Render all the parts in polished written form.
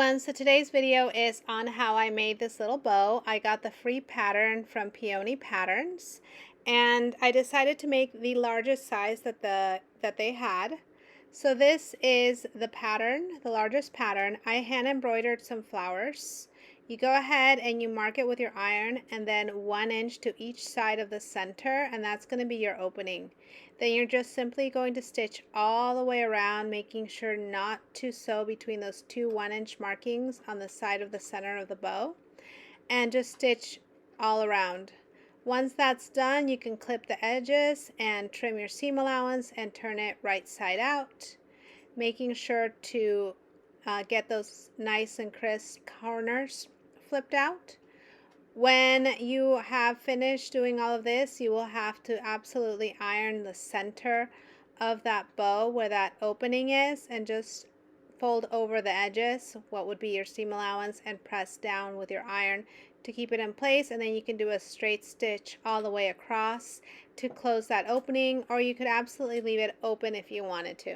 everyone, so today's video is on how I made this little bow. I got the free pattern from Peony Patterns and I decided to make the largest size that they had. So this is the pattern, the largest pattern. I hand embroidered some flowers. You go ahead and you mark it with your iron and then 1 inch to each side of the center, and that's going to be your opening. Then you're just simply going to stitch all the way around, making sure not to sew between those two 1-inch markings on the side of the center of the bow, and just stitch all around. Once that's done, you can clip the edges and trim your seam allowance and turn it right side out, making sure to get those nice and crisp corners flipped out. When you have finished doing all of this, you will have to absolutely iron the center of that bow where that opening is, and just fold over the edges, what would be your seam allowance, and press down with your iron to keep it in place. And then you can do a straight stitch all the way across to close that opening, or you could absolutely leave it open if you wanted to.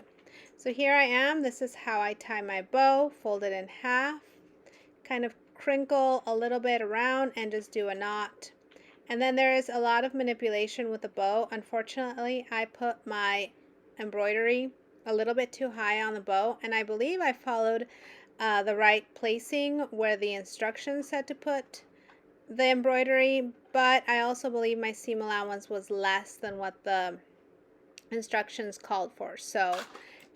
So here I am. This is how I tie my bow. Fold it in half, kind of crinkle a little bit around, and just do a knot. And then there is a lot of manipulation with the bow. Unfortunately, I put my embroidery a little bit too high on the bow, and I believe I followed the right placing where the instructions said to put the embroidery, but I also believe my seam allowance was less than what the instructions called for, so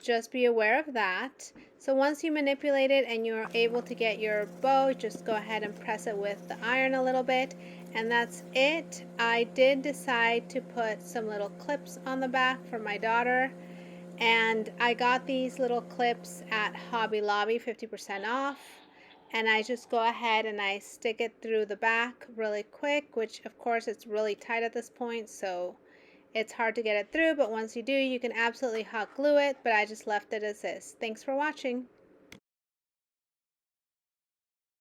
just be aware of that. So once you manipulate it and you're able to get your bow, just go ahead and press it with the iron a little bit, and that's it. I did decide to put some little clips on the back for my daughter, and I got these little clips at Hobby Lobby, 50% off. And I just go ahead and I stick it through the back really quick, which of course it's really tight at this point, so it's hard to get it through, but once you do, you can absolutely hot glue it, but I just left it as is. Thanks for watching.